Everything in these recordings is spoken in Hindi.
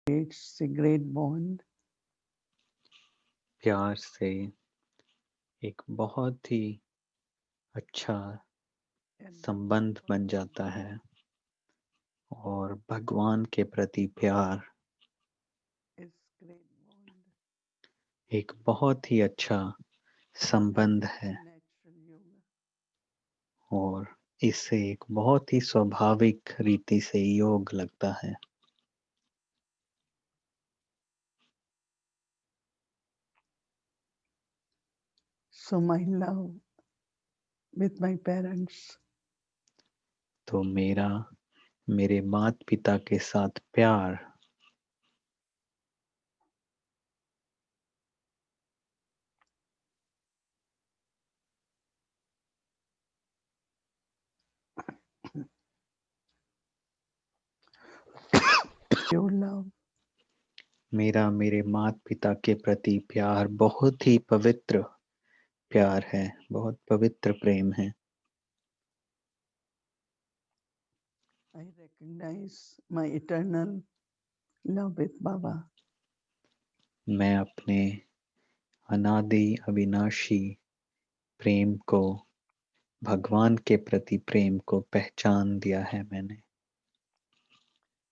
creates a great bond. प्यार से एक बहुत ही अच्छा And the love संबंध of बन जाता Baba है और भगवान के प्रति प्यार is great bond. एक बहुत ही अच्छा And संबंध it's है a natural yoga. और इससे एक बहुत ही स्वाभाविक रीति से योग लगता है। So my love with my parents तो मेरे माता पिता के साथ प्यार pure love. मेरे माता पिता के प्रति प्यार बहुत ही पवित्र प्यार है, बहुत पवित्र प्रेम है। I recognize my eternal love with Baba. मैं अपने अनादि अविनाशी प्रेम को, भगवान के प्रति प्रेम को पहचान दिया है मैंने।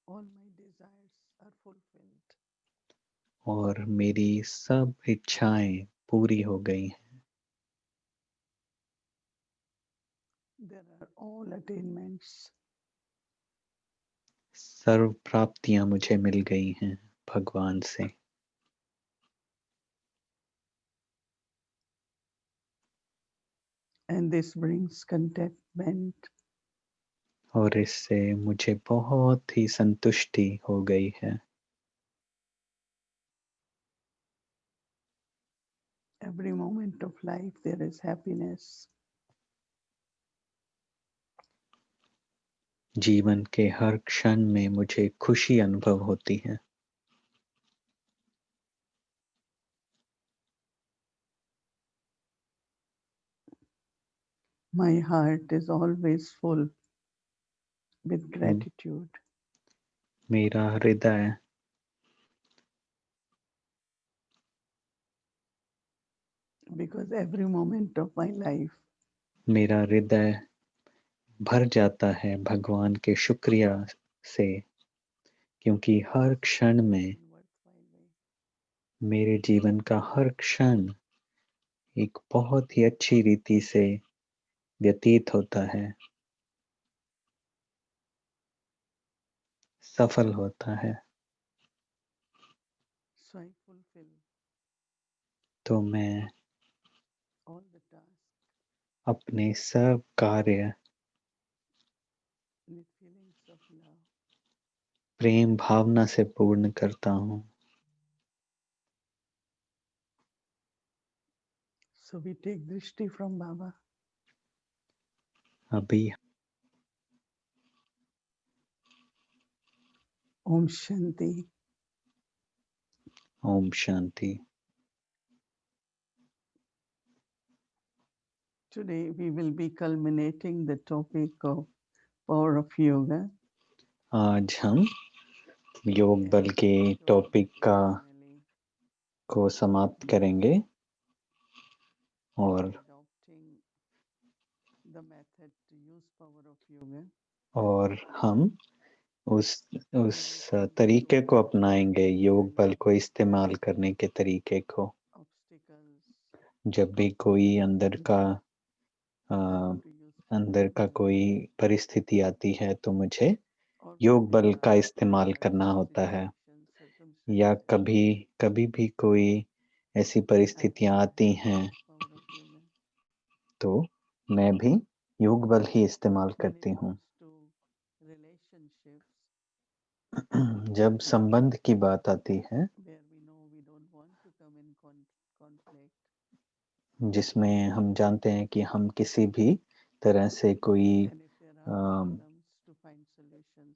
All my desires are fulfilled. और मेरी सब इच्छाएं पूरी हो गई हैं। There are all attainments. सर्व प्राप्तियां मुझे मिल गई हैं भगवान से। And this brings contentment. और इससे मुझे बहुत ही संतुष्टि हो गई है। Every moment of life there is happiness. जीवन के हर क्षण में मुझे खुशी अनुभव होती है। My heart is always full with gratitude. मेरा हृदय Because every moment of my life मेरा हृदय भर जाता है भगवान के शुक्रिया से, क्योंकि हर क्षण में, in worthwhile way. मेरे जीवन का हर क्षण एक बहुत ही अच्छी रीति से व्यतीत होता है, सफल होता है। So I fulfill तो मैं all the tasks अपने सब कार्य with feelings of love. प्रेम भावना से पूर्ण करता हूँ। So we take drishti from Baba. अभी Om Shanti. Om Shanti. Today we will be culminating the topic of power of yoga. आज हम योग And बल we के are showing टॉपिक का finally को समाप्त करेंगे और adopting the method to use power of yoga. हम उस We will तरीके conclude को with अपनाएंगे, योग different बल को इस्तेमाल करने के तरीके को। obstacles जब भी कोई and how to use power अंदर of का yoga कोई परिस्थिति आती है तो मुझे or योग whenever बल का I इस्तेमाल face करना some होता है। situations, या circumstances, कभी कभी भी कोई ऐसी I परिस्थितियां take the आती help हैं of power of yoga. तो मैं भी योग बल ही इस्तेमाल When it करती हूँ। comes to relationships, जब संबंध की बात आती है, where we know we don't want to come in conflict, जिसमें हम जानते हैं कि हम किसी भी तरह से कोई and if there are um, problems, to find solutions,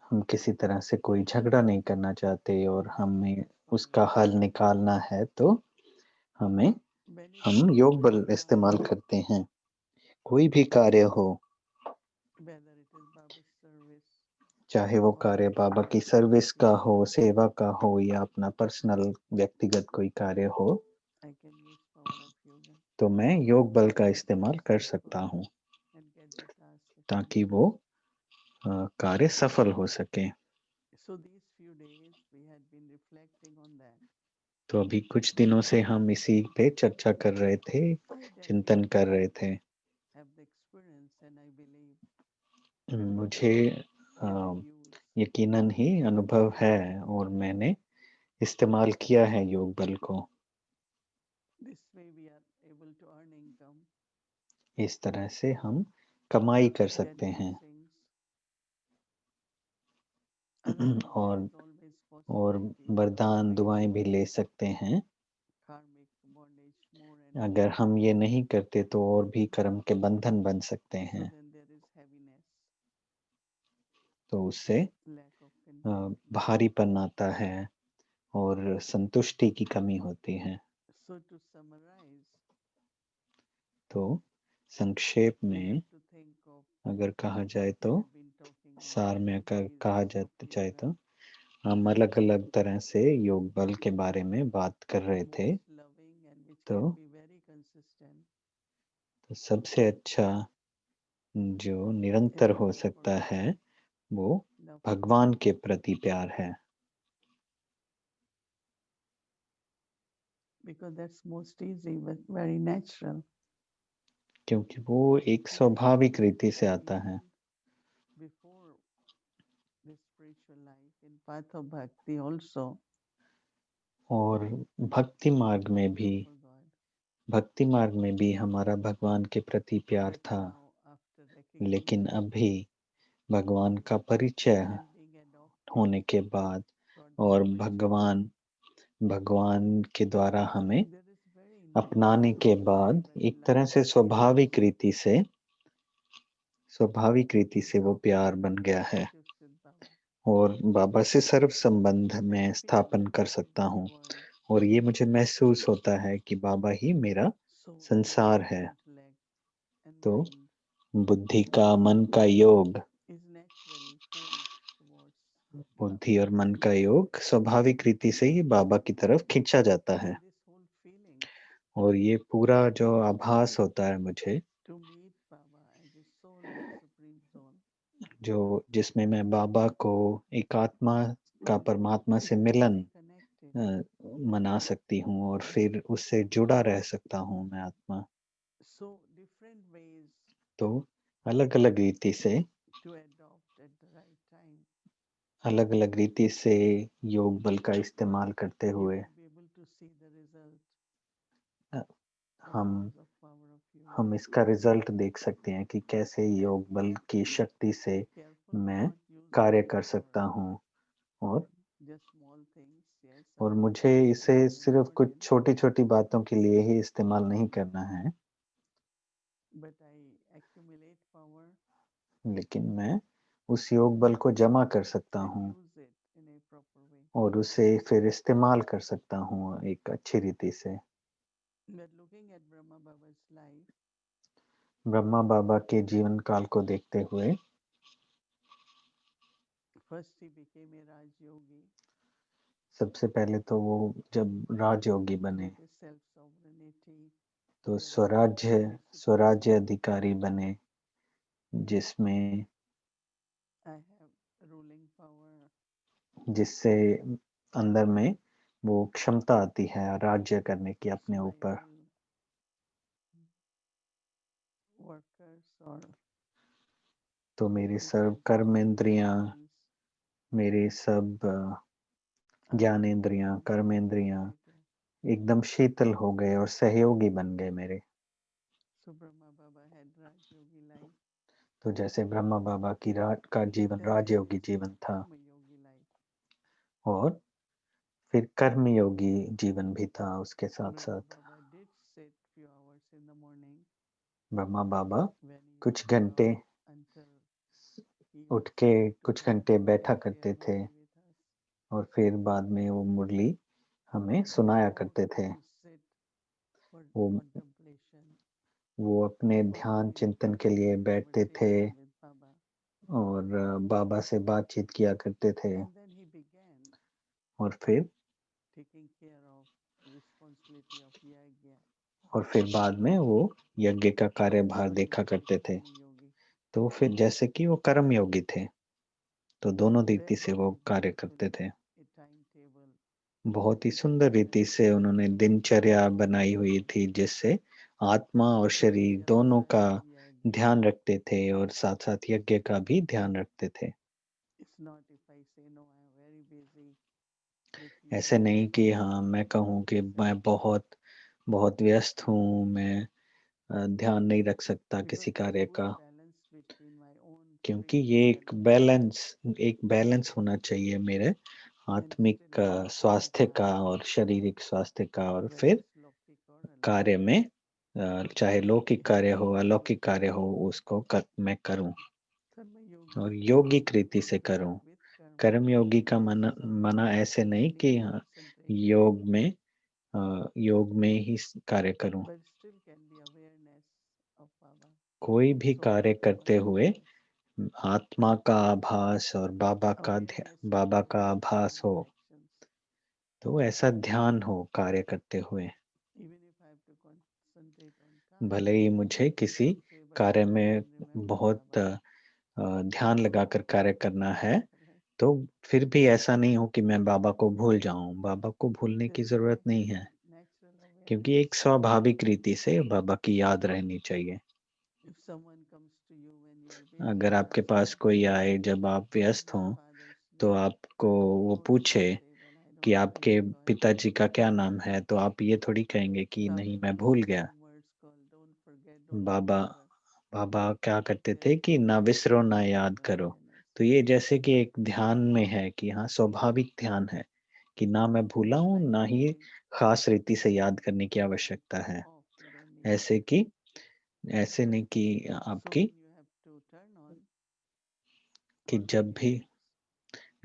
हम किसी तरह से कोई झगड़ा नहीं करना चाहते और we can हमें use power उसका of हल yoga. निकालना है तो हमें When it हम comes योग to बल any इस्तेमाल कार्य, करते हैं। कोई भी कार्य हो, whether it is Baba's service चाहे वो or कार्य बाबा की spiritual सर्विस का practice, हो, सेवा का हो या अपना पर्सनल व्यक्तिगत कोई कार्य हो, I can use power of yoga तो मैं योग बल का to be इस्तेमाल कर सकता successful हूँ and get the task ताकि accomplished. वो कार्य सफल हो सके। So these few days we had been reflecting on that. तो अभी कुछ दिनों से हम इसी पे चर्चा कर रहे थे, I चिंतन definitely कर रहे थे। have the experience and I believe मुझे can अ, be used. यकीनन ही अनुभव है और मैंने इस्तेमाल किया है योग बल को। This way we are able to earn income, इस तरह से हम कमाई कर get सकते हैं blessings. Otherwise, there और is always possibility वरदान दुआएं भी ले सकते हैं। karmic bondage more and अगर more. हम ये नहीं करते तो और भी कर्म के बंधन बन सकते So हैं, then there is heaviness, तो उससे lack of contentment. भारीपन आता है और संतुष्टि की कमी होती है। So to summarize, तो संक्षेप we में have to think of, अगर कहा जाए we तो, have been talking about सार में different अगर कहा phases of जाए yoga. तो हम अलग अलग तरह से योग बल के बारे में बात कर रहे The थे। most loving and which तो can be very consistent सबसे अच्छा जो is निरंतर love हो for सकता God, है वो love for भगवान God. के प्रति प्यार है, Because that's most easy, but very natural. क्योंकि वो एक It is स्वाभाविक true रीति से that आता है। even before the spiritual life, in path of bhakti also, और भक्ति मार्ग we में had भी love for God. भक्ति मार्ग में भी हमारा भगवान के प्रति प्यार But था, now, after लेकिन recognition अभी भगवान का परिचय and being adopted होने के बाद for the और spiritual life, भगवान के द्वारा हमें there is very अपनाने natural, के बाद very एक तरह से light स्वाभाविक रीति से वो प्यार बन गया है relationship with Baba. और बाबा से सर्व संबंध I में feel स्थापन that कर this is सकता my हूँ world. और ये मुझे महसूस होता है कि बाबा ही मेरा So संसार yoga of है। intellect and तो mind बुद्धि का मन का योग, is naturally pulled towards Baba. बुद्धि और मन का योग स्वाभाविक रीति से ही बाबा की तरफ खींचा जाता है। And this whole feeling और ये पूरा जो आभास होता है मुझे, to meet Baba as a soul in the supreme soul जो जिसमें मैं बाबा को एक आत्मा का परमात्मा is से to मिलन stay connected. मना सकती हूँ और फिर उससे जुड़ा रह सकता हूँ मैं आत्मा। So different ways तो अलग अलग रीति से to adopt at the right time. अलग अलग रीति से योग बल का इस्तेमाल करते You हुए will be able to see the result अ, हम because of power of yoga. हम इसका रिजल्ट देख सकते हैं कि कैसे योग बल की शक्ति से Be careful to मैं not use कार्य it कर for सकता हूँ और just small things. Yes, और of course, मुझे it is इसे very सिर्फ कुछ important. छोटी छोटी बातों के लिए ही इस्तेमाल नहीं करना है, But I accumulate power लेकिन मैं उस योग बल को जमा कर सकता and हूँ use it in a proper way. और उसे फिर इस्तेमाल कर सकता हूँ एक अच्छी रीति से। But looking at Brahma Baba's life, Brahma बाबा के जीवन काल को देखते हुए first he became a Raj Yogi सबसे पहले तो वो जब राजयोगी बने with a self-sovereignty, तो where he became the supreme स्वराज्य soul. अधिकारी बने, जिसमें I have ruling power, जिससे अंदर में वो क्षमता आती है राज्य करने की so अपने my ऊपर। all workers or तो मेरी the सब senses and कर्मेंद्रियां, organs मेरे सब are ज्ञानेंद्रियां, becoming कर्मेंद्रियां cooperative. एकदम शीतल हो गए और सहयोगी बन गए मेरे। So Brahma Baba had Raj Yogi life. तो जैसे ब्रह्मा बाबा की रात का जीवन Then there राजयोगी is जीवन था Karma Yogi life. और फिर कर्मयोगी जीवन भी था उसके साथ Brahma साथ। Baba did sit few hours in the morning Brahma Baba when he कुछ used to घंटे talk until he उठ used के to कुछ talk घंटे बैठा completely करते थे Murli with us. और फिर बाद में वो मुरली हमें सुनाया Or करते थे। to sit for वो contemplation वो अपने or to ध्यान be चिंतन के लिए in बैठते थे conversation with Baba. और बाबा से बातचीत किया करते थे। And then he began और फिर taking care of the responsibility of yajna. बाद में वो यज्ञ का कार्यभार So he देखा was a करते थे। karma yogi. तो फिर जैसे कि वो कर्म योगी थे, तो दोनों रीति Very, से वो very कार्य करते beautifully थे। a timetable बहुत ही which सुंदर रीति balance से उन्होंने दिनचर्या both बनाई हुई थी, जिससे आत्मा और शरीर yajna दोनों का and yajna. ध्यान रखते थे और साथ-साथ यज्ञ का भी ध्यान रखते थे। It's not if I say no, I am very busy with ऐसे yajna नहीं कि हाँ, मैं कहूँ कि मैं बहुत व्यस्त हूँ, मैं ध्यान नहीं रख सकता because किसी there's a कार्य good का, balance between my own क्योंकि free ये will and एक बैलेंस होना चाहिए मेरे and still आत्मिक have to स्वास्थ्य का comply और शारीरिक स्वास्थ्य का, और whether फिर it's lokik or कार्य alokik. में चाहे लौकिक कार्य हो, अलौकिक कार्य हो, उसको मैं करूँ Karma yogi और means यौगिक रीति से that करूँ। with karma कर्मयोगी का there is मना some ऐसे नहीं कि need हाँ, concentration, योग में ही कार्य करूँ। but still can be awareness of Baba, कोई भी soul कार्य करते हुए consciousness, आत्मा का आभास और awareness of बाबा my का actions आभास and हो, reactions. तो ऐसा ध्यान हो कार्य करते हुए। Even if I have to concentrate on काम, भले ही मुझे it's किसी okay, but कार्य still I में can remember बहुत Baba, ध्यान लगाकर कार्य करना है, right? तो फिर भी ऐसा नहीं हो कि मैं बाबा को भूल जाऊं। बाबा को भूलने There की is जरूरत a नहीं very है, natural क्योंकि awareness. एक स्वाभाविक रीति से बाबा की याद रहनी चाहिए। If someone comes to you when you are अगर busy and आपके पास say, कोई आए जब आप what is व्यस्त my हों, father's तो name? आपको वो Oh, it's पूछे unstable, I कि don't आपके recall. पिताजी का क्या नाम है, तो आप ये थोड़ी कहेंगे कि So नहीं, after मैं you भूल say गया। some words called don't forget, don't Baba remember, बाबा क्या करते there थे is कि a ना विसरो ना kind याद of करो। awareness. तो ये जैसे कि एक ध्यान में है कि हाँ, स्वाभाविक ध्यान है कि ना मैं भूला It's हूँ, like ना ही putting खास रीति से याद करने की the light आवश्यकता on है। off, you don't need to. ऐसे कि ऐसे नहीं कि So आपकी when you have to turn on, कि all the things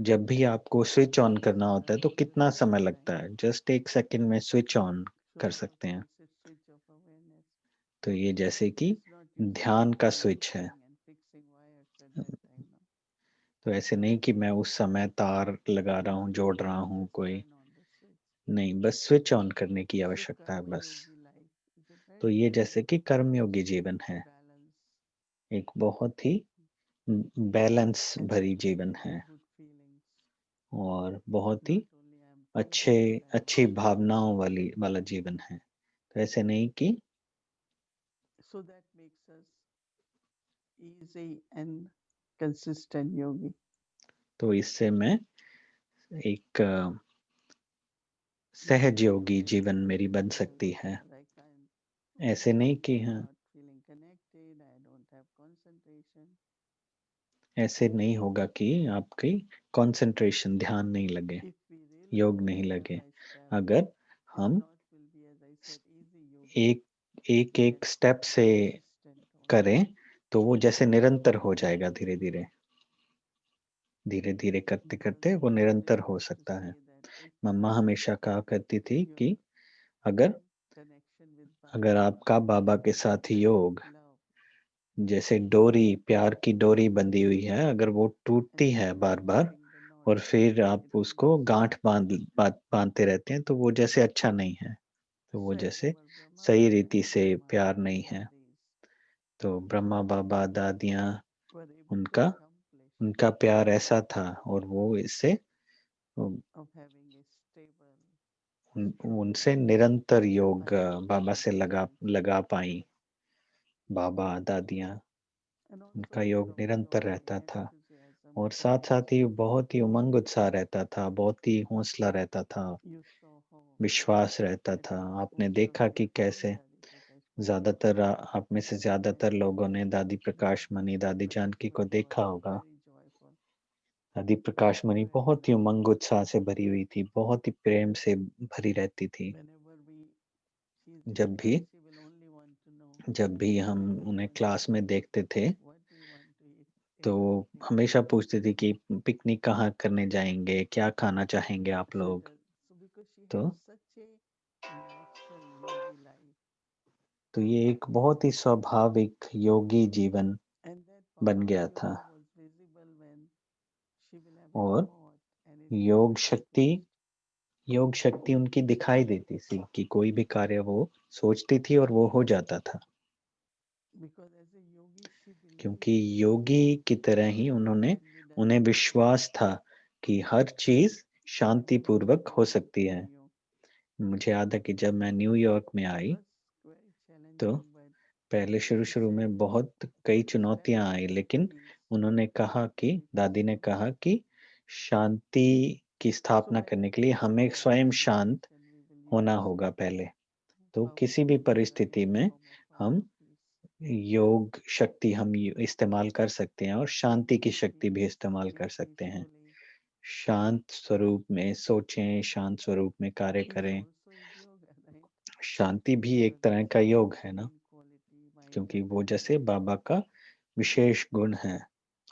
जब भी आपको स्विच ऑन करना होता है, तो will कितना take समय some लगता time. है? जस्ट 1 सेकंड में स्विच ऑन So कर सकते Baba हैं। is a switch of awareness. तो ये जैसे कि It's not you ध्यान sitting का and स्विच है। looking and fixing wires at that time. No, तो ऐसे नहीं कि मैं उस समय तार लगा रहा हूँ, जोड़ रहा you हूँ just कोई, turn on the switch. नहीं, बस स्विच ऑन करने की So आवश्यकता है karma बस। yogi life is a तो very, ये very जैसे कि कर्मयोगी जीवन है, balanced एक बहुत ही बैलेंस and भरी with जीवन very है good feelings. और बहुत ही Not only I am peaceful and अच्छी भावनाओं वाला जीवन है। तो ऐसे नहीं कि so that makes us easy and consistent yogi. तो इससे मैं एक Not सहज like योगी I जीवन feel मेरी बन difficult, सकती है। like I'm ऐसे very नहीं weak, कि I'm हाँ, not feeling connected, I don't have concentration. ऐसे नहीं होगा कि आपकी कंसंट्रेशन, ध्यान नहीं लगे, If we really योग go नहीं step लगे। by step, अगर it हम not will be, as I said, easy yogi, एक एक but एक स्टेप से consistent one. करें, तो वो जैसे निरंतर हो जाएगा धीरे धीरे, धीरे धीरे करते Because करते वो Mama निरंतर always हो used to सकता है। say that if मम्मा हमेशा कहा करती थी your कि अगर connection with अगर Baba आपका बाबा के is साथ that of योग love जैसे डोरी, प्यार की डोरी बंधी हुई है, अगर वो टूटती and you है keep bar bar twisting the knot, और फिर आप it will उसको dissolve. गांठ बांधते रहते हैं, तो वो जैसे अच्छा नहीं है, तो वो Swayam जैसे over Brahma सही Baba रीति and से Brahma प्यार Baba नहीं है। Dadis तो ब्रह्मा बाबा दादियाँ, were able to उनका accomplish उनका प्यार ऐसा था और वो इससे of having a stable, strong, उनसे निरंतर योग बाबा undisturbed से relationship. लगा पाई। बाबा दादियाँ, And also उनका योग full of निरंतर joy, रहता था enthusiasm, और साथ साथ ही compassion. बहुत ही उमंग उत्साह रहता था, बहुत ही हौसला रहता था, You saw how विश्वास रहता at था। most आपने most of देखा you कि have known कैसे Dadi Prakash Mani ज्यादातर आप में से ज्यादातर and लोगों ने दादी they प्रकाश मणि, दादी were जानकी full को of देखा joy, होगा। very joyful, दादी प्रकाश मणि very बहुत ही loving. उमंग उत्साह से भरी हुई थी, बहुत ही प्रेम से भरी रहती थी। Whenever she's in जब भी class, she will only want to know हम what do you उन्हें want to क्लास में eat, देखते थे, what do you want to eat तो in the picnic. हमेशा पूछती थी कि पिकनिक कहाँ करने जाएंगे, क्या खाना चाहेंगे आप So लोग। that so because she तो had such a natural yogi life, ये एक बहुत ही स्वाभाविक योगी जीवन and that बन power of गया था। yoga was she will have a और thought and it will योग take शक्ति place. योग शक्ति उनकी दिखाई देती थी कि कोई भी कार्य वो सोचती थी और वो हो जाता था, Because as a yogi, she believes क्योंकि योगी की तरह ही उन्हें विश्वास था कि हर चीज शांतिपूर्वक हो सकती है। मुझे याद है कि जब मैं न्यूयॉर्क में आई तो पहले शुरू में बहुत कई चुनौतियां आई, लेकिन उन्होंने कहा कि दादी ने कहा कि शांति की स्थापना करने के लिए हमें स्वयं शांत होना होगा पहले। तो किसी भी परिस्थिति में हम योग शक्ति हम इस्तेमाल कर सकते हैं और शांति की शक्ति भी इस्तेमाल कर सकते हैं। शांत स्वरूप में सोचें, शांत स्वरूप में कार्य करें। शांति भी एक तरह का योग है ना, क्योंकि वो जैसे बाबा का विशेष गुण है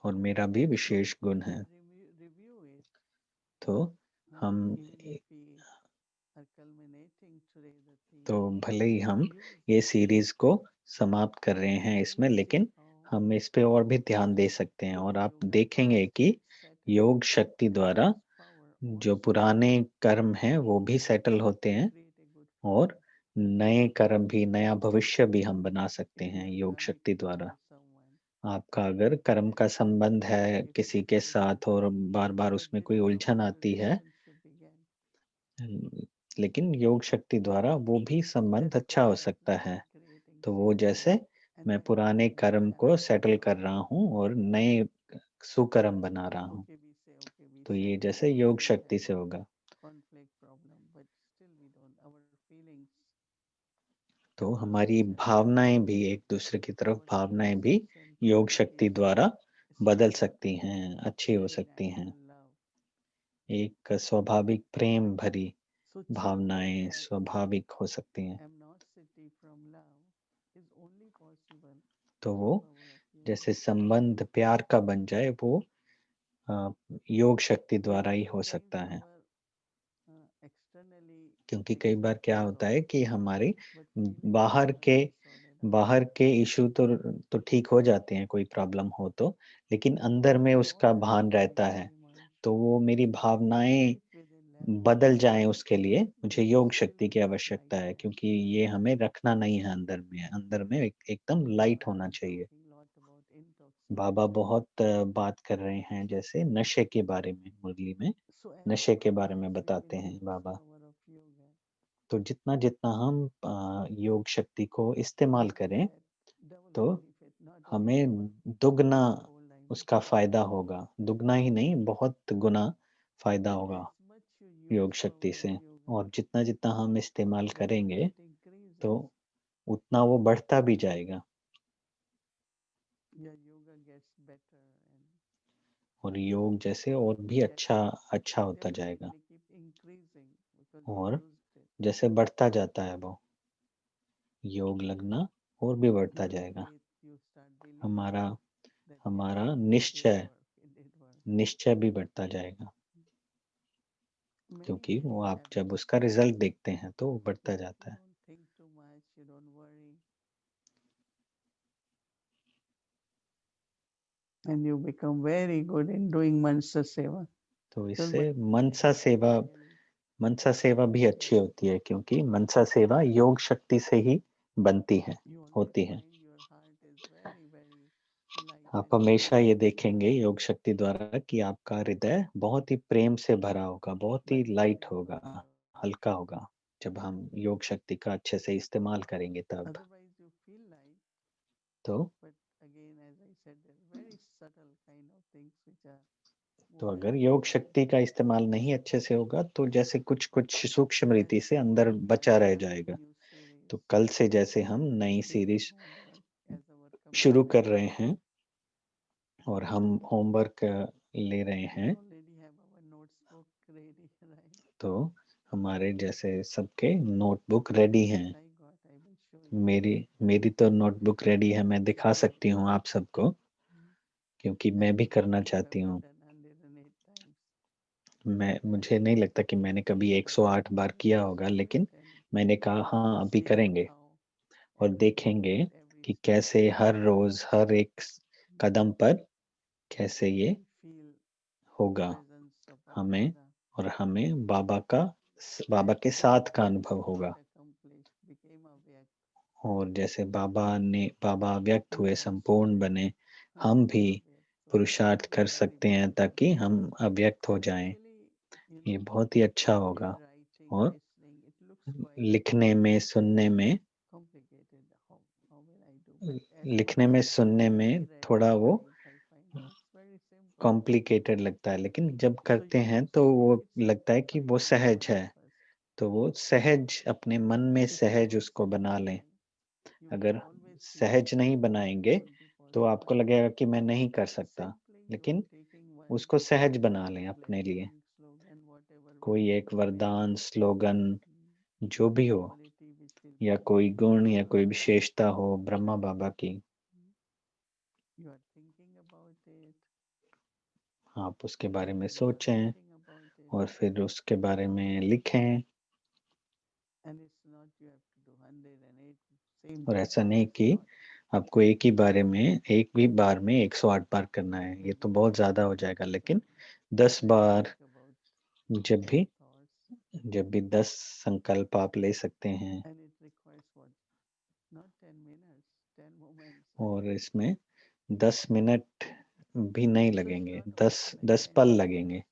और मेरा भी विशेष गुण है। तो हम तो भले ही हम ये सीरीज को समाप्त कर रहे हैं इसमें, लेकिन हम इस पे और भी ध्यान दे सकते हैं और आप देखेंगे कि योग शक्ति द्वारा जो पुराने कर्म हैं वो भी सेटल होते हैं और नए कर्म भी, नया भविष्य भी हम बना सकते हैं योग शक्ति द्वारा। आपका अगर कर्म का संबंध है किसी के साथ और बार-बार उसमें कोई उलझन आती है, लेकिन योग शक्ति द्वारा वो भी संबंध अच्छा हो सकता है। तो वो जैसे मैं पुराने कर्म को सेटल कर रहा हूँ और नए सुकर्म बना रहा हूँ। तो ये जैसे योग शक्ति से होगा। तो हमारी भावनाएं भी एक दूसरे की तरफ भावनाएं भी योग शक्ति द्वारा बदल सकती हैं, अच्छी हो सकती हैं। एक स्वाभाविक प्रेम भरी भावनाएं स्वाभाविक हो सकती हैं। तो वो जैसे संबंध प्यार का बन जाए वो योग शक्ति द्वारा ही हो सकता है। क्योंकि कई बार क्या होता है कि हमारे बाहर के बाहर के इशू तो ठीक हो जाते हैं कोई प्रॉब्लम हो तो, लेकिन अंदर में उसका भान रहता है। तो वो मेरी भावनाएं बदल जाएं उसके लिए मुझे योग शक्ति की आवश्यकता है, क्योंकि ये हमें रखना नहीं है अंदर में एकदम लाइट होना चाहिए। बाबा बहुत बात कर रहे हैं जैसे नशे के बारे में, मुरली में नशे के बारे में बताते हैं बाबा। तो जितना हम योग शक्ति को इस्तेमाल करें तो हमें दुगना उसका फायदा होगा, दुगना ही नहीं बहुत गुना फायदा होगा योग शक्ति से। और जितना हम इस्तेमाल करेंगे तो उतना वो बढ़ता भी जाएगा और योग जैसे और भी अच्छा होता जाएगा और जैसे बढ़ता जाता है वो योग लगना और भी बढ़ता जाएगा। हमारा हमारा निश्चय भी बढ़ता जाएगा, क्योंकि वो आप जब उसका रिजल्ट देखते हैं तो वो बढ़ता जाता है। And you become very good in doing mansa seva. तो इससे मनसा सेवा भी अच्छी होती है, क्योंकि मनसा सेवा योग शक्ति से ही बनती है, होती है। आप हमेशा ये देखेंगे योग शक्ति द्वारा कि आपका हृदय बहुत ही प्रेम से भरा होगा, बहुत ही लाइट होगा, हल्का होगा, जब हम योग शक्ति का अच्छे से इस्तेमाल करेंगे तब। तो अगर योग शक्ति का इस्तेमाल नहीं अच्छे से होगा तो जैसे कुछ सूक्ष्म रीति से अंदर बचा रह जाएगा। तो कल से जैसे हम नई सीरीज शुरू कर रहे हैं और हम होमवर्क ले रहे हैं, तो हमारे जैसे सबके नोटबुक रेडी हैं। मेरी तो नोटबुक रेडी है, मैं दिखा सकती हूँ आप सबको, क्योंकि मैं भी करना चाहती हूँ। मुझे नहीं लगता कि मैंने कभी 108 बार किया होगा, लेकिन मैंने कहा हाँ अभी करेंगे और देखेंगे कि कैसे हर रोज हर एक कदम पर कैसे ये होगा presence of हमें, Abhyuda. और हमें बाबा के साथ का अनुभव होगा। Got accomplished, became Abhyakt. और जैसे बाबा व्यक्त हुए, We also संपूर्ण can बने, हम भी become Abhyakt. So पुरुषार्थ this कर is very सकते हैं beautiful. ताकि हम अव्यक्त हो जाएं। Actually, you ये know, बहुत ही अच्छा होगा। in writing, और listening, it looks quite लिखने में, सुनने में, complicated. How will I do? But as लिखने में, सुनने I में read थोड़ा the वो life, I find it's very simple. Complicated लगता है, लेकिन जब So करते you हैं can तो see वो it's लगता है कि वो something सहज important है। first. तो वो सहज, अपने मन में If you सहज don't उसको बना लें। simplify, you will अगर always feel सहज नहीं that बनाएंगे won't be तो आपको possible. लगेगा कि मैं नहीं कर सकता, Simply you are लेकिन taking one उसको सहज बना लें अपने लिए। blessing, slogan, whatever will कोई come एक to mind. वरदान, स्लोगन, जो भी हो, Quality which will या come कोई from गुण या Baba. कोई विशेषता हो ब्रह्मा बाबा की, You are thinking about it. आप उसके बारे And में then you are सोचें writing about it. और फिर उसके बारे में लिखें। And it's not you have to do 108 same और thing. ऐसा नहीं It's कि not. आपको एक ही बारे में, एक भी बार में 108 बार करना है, ये तो Maybe बहुत ज्यादा हो 10 जाएगा। times लेकिन only. 10 When you bar, think about जब 10 भी thoughts, जब भी 10 संकल्प आप ले सकते हैं। and it requires what? Not 10 minutes, 10 moments. और इसमें 10 मिनट भी नहीं So it's लगेंगे, not 10 also like 10 10 पल minutes. लगेंगे।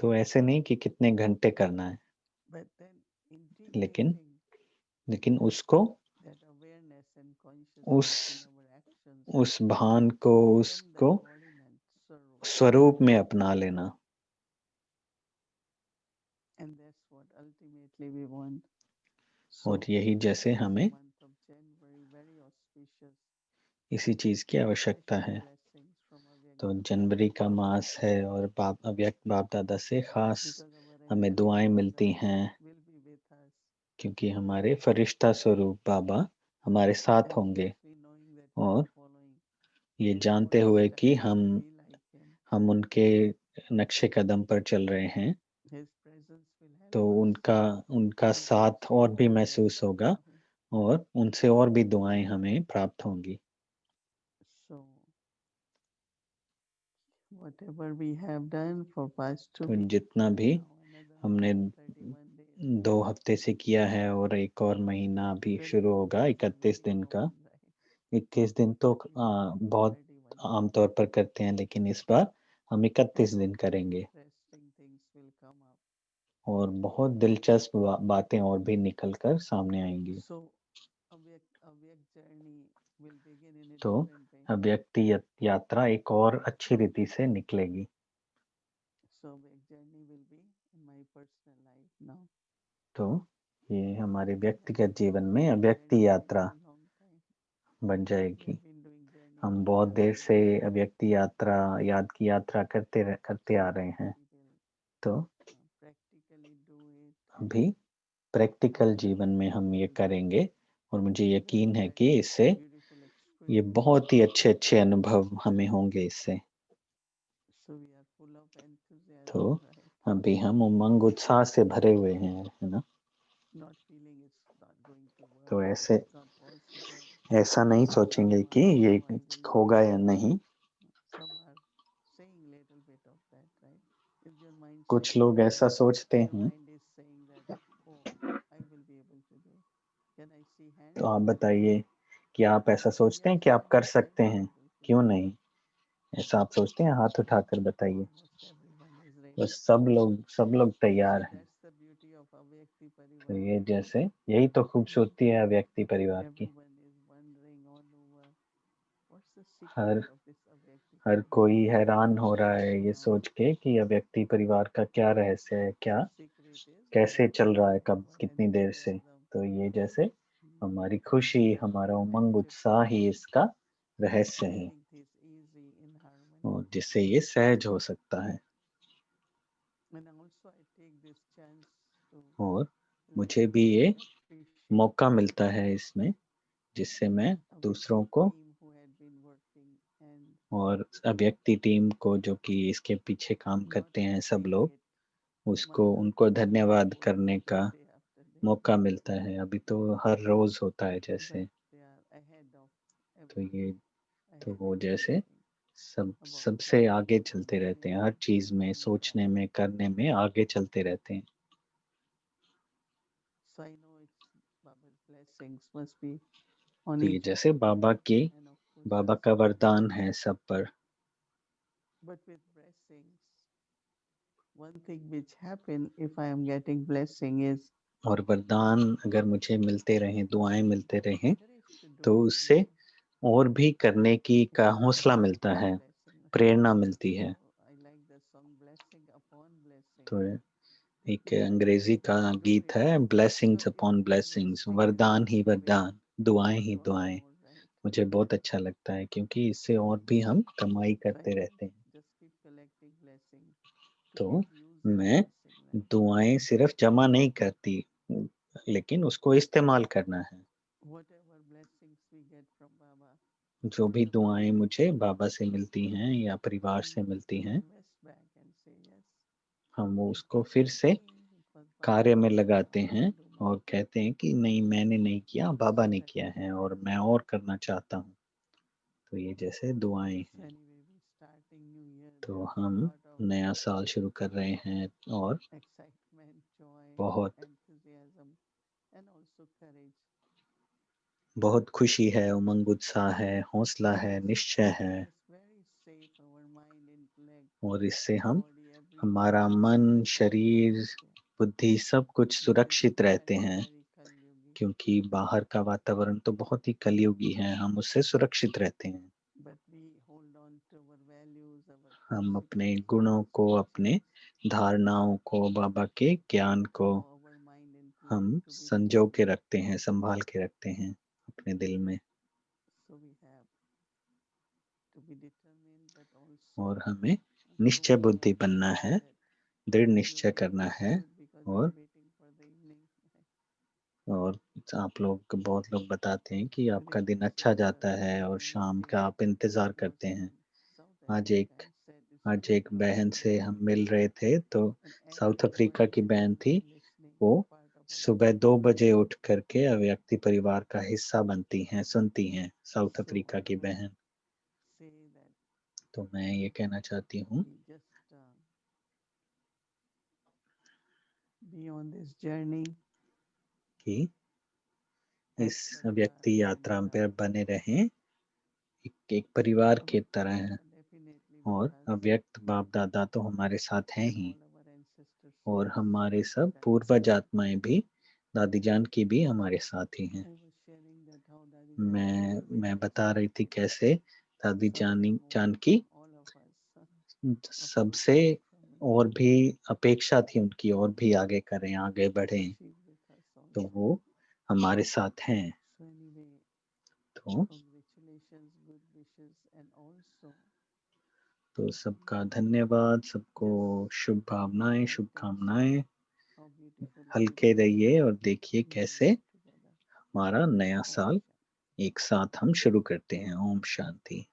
तो ऐसे नहीं कि कितने घंटे करना है, But then लेकिन integrating लेकिन उसको, that awareness and उस consciousness in our actions उस भान to को, become the उसको embodiment, Sarva. स्वरूप में अपना लेना। And that's what ultimately we want. और So यही जैसे this हमें month of January, very auspicious, इसी चीज की आवश्यकता special है। blessings from Avyak तो Baba जनवरी Dada. का मास है और अव्यक्त बाप दादा से खास Because our हमें angelic दुआएं मिलती presence हैं, will be with us. क्योंकि हमारे फरिश्ता स्वरूप बाबा हमारे साथ And होंगे। closely knowing that we और are following ये his जानते हुए कि footsteps to be like him. हम उनके नक्शे कदम पर चल रहे हैं, His presence will help तो us उनका to साथ reach और भी that महसूस level. होगा, और उनसे और भी दुआएं हमें प्राप्त होंगी। So whatever we have done for past 2 तो weeks, जितना भी now another हमने 31 days, 2 हफ्ते से किया है और एक और महीना भी शुरू 31 होगा, days is 31 very दिन का। common, right? 21 दिन तो बहुत 31 आमतौर पर करते हैं, लेकिन इस बार हम 31 and दिन also करेंगे। interesting things will come up. और बहुत दिलचस्प बातें और भी निकल कर सामने आएंगी। So Avyak journey will begin in a तो different way. अव्यक्ति यात्रा एक और अच्छी रीति से निकलेगी। So Avyak journey will be in my personal life now. तो ये हमारे And व्यक्तिगत जीवन following में this अव्यक्ति journey यात्रा since a long time. बन We जाएगी। have been doing journey हम बहुत podcast देर से together. अव्यक्ति यात्रा, याद की यात्रा करते So आ रहे now हैं। we will तो practically do it. अभी प्रैक्टिकल Hopefully जीवन में it हम ये will be करेंगे, और मुझे very यकीन है कि very इससे beautiful ये experience. बहुत ही अच्छे अच्छे अनुभव हमें होंगे इससे। So we are full of तो enthusiasm, right? अभी हम उमंग उत्साह से भरे हुए हैं, है ना। Not feeling it's not going to तो work, ऐसे it's not possible. ऐसा नहीं सोचेंगे Some कि are, ये no, I will not होगा do या it. नहीं। Some are saying little bit of that, right? Is your mind कुछ saying लोग that? ऐसा सोचते Your हैं। mind is saying that, oh, I will be able to do it. Can I see hands? तो आप बताइए कि आप ऐसा सोचते हैं Yes, कि आप कर I सकते will be हैं, able to क्यों do it. नहीं? ऐसा आप सोचते हैं? हाथ उठाकर बताइए। Almost everyone is बस ready. सब लोग तैयार So हैं। that's the beauty of Avyakti तो Parivar. ये जैसे यही तो खूबसूरती है व्यक्ति परिवार की। Everyone is wondering all over, what's the secret her of this Avyakti her Parivar? कोई What's the हैरान हो रहा secret है ये now? सोच के कि व्यक्ति परिवार का क्या रहस्य है, क्या The secret is कैसे because चल of रहा है, कब our कितनी देर से। enthusiasm. तो ये जैसे हमारी खुशी, हमारा उमंग, उत्साह Acceptance, ही इसका रहस्य है, making things easy in harmony. और जिससे ये सहज हो सकता है। And also I take this chance to और let मुझे भी ये appreciate मौका मिलता है इसमें, जिससे मैं दूसरों Avyakti को team who had been working and और अव्यक्ति टीम को, जो कि इसके पीछे काम not करते हैं सब लोग, appreciate उसको month of उनको January धन्यवाद करने positively का day after day, मौका मिलता है। अभी तो हर रोज होता है but जैसे। they are ahead of तो ये everything, तो ahead वो of जैसे everything. सबसे आगे चलते रहते हैं, हर चीज़ में, सोचने में, करने में आगे चलते रहते हैं। So I know it's Baba's blessings must be on तो ये each of जैसे you and of course Baba us. का वरदान है सब पर। But with blessings, one thing which happen if I am getting blessing is और वरदान अगर मुझे मिलते रहें, दुआएँ मिलते रहें, courage to do तो it उससे more. और भी करने की का Because हौसला blessing मिलता upon है, blessing. प्रेरणा मिलती है। So I like the song blessing upon blessing. तो एक अंग्रेजी का गीत है, ब्लेसिंग्स अपॉन ब्लेसिंग्स, वरदान ही वरदान, दुआएं ही दुआएं। मुझे बहुत अच्छा लगता है क्योंकि इससे और भी हम कमाई करते रहते हैं। Just keep collecting blessing to तो get use of मैं blessing, right? दुआएं सिर्फ जमा नहीं करती, लेकिन उसको इस्तेमाल करना है। Whatever blessings we get from Baba, जो भी दुआएं मुझे बाबा से मिलती हैं या परिवार से मिलती हैं, invest back and say yes. हम वो It उसको was फिर not से me, it was कार्य Baba. में So लगाते I have हैं to do my और part. कहते हैं कि नहीं, मैंने नहीं किया, बाबा ने किया है और मैं और करना चाहता हूँ। तो ये जैसे दुआएं So हैं। anyway, we starting new year. तो There's a हम lot of नया साल शुरू कर रहे हैं और excitement, joy, बहुत enthusiasm, and also courage. बहुत खुशी है, उमंग, उत्साह है, हौसला है, निश्चय है। Keep us very safe, our mind, intellect, और इससे हम body, everything. हमारा मन, शरीर, बुद्धि सब कुछ Because सुरक्षित रहते environment हैं, very Kalyugi. क्योंकि बाहर का वातावरण तो बहुत ही कलयुगी है, हम उससे सुरक्षित रहते हैं। But we hold on to our values, our हम अपने principles, गुणों our को, अपने scriptures. धारणाओं को, बाबा के ज्ञान को Allow our mind, intellect हम to be संजो के steady. रखते हैं, संभाल के रखते हैं अपने दिल में। So we have to be determined, but also और हमें to निश्चय be बुद्धि happy बनना knowing है, that दृढ़ you निश्चय will करना है। do it because you और are waiting for the evening. और आप लोग, बहुत लोग बताते हैं कि आपका Today दिन also अच्छा there जाता are है और many शाम things का आप इंतज़ार was करते हैं। in South आज Africa एक and said it's आज too एक बहन powerful से हम मिल रहे थे, तो and साउथ अफ्रीका everyone की has बहन to थी। be listening वो and part of our सुबह family. 2 बजे उठ करके अव्यक्ति परिवार का हिस्सा बनती हैं, सुनती हैं, साउथ So अफ्रीका I की want बहन। to say that तो मैं ये कहना चाहती हूँ we just be on this journey कि as इस Parivar अव्यक्ति Bap यात्रा Dada पर बने रहें, एक परिवार की Avyak तरह Baba हैं। definitely और with us अव्यक्त बाप दादा तो हमारे साथ हैं and he, all our ancestor और souls हमारे will सब guide us. पूर्वज आत्माएं भी, दादी जान की भी हमारे साथ ही हैं। I was sharing that how Dadi Jan is always मैं with बता रही थी कैसे दादी something more Janaki from all of us, of course सबसे our family. और भी अपेक्षा थी उनकी, और भी आगे करें, आगे बढ़ें। She's with us तो also. वो हमारे साथ हैं। So anyway, तो congratulations, good wishes, and also सबका धन्यवाद, सबको just शुभ भावनाएं, like to शुभकामनाएं। observe how beautiful हल्के this रहिए और देखिए we will कैसे live together. हमारा नया Om साल Shanti. एक साथ हम शुरू करते हैं। ओम शांति।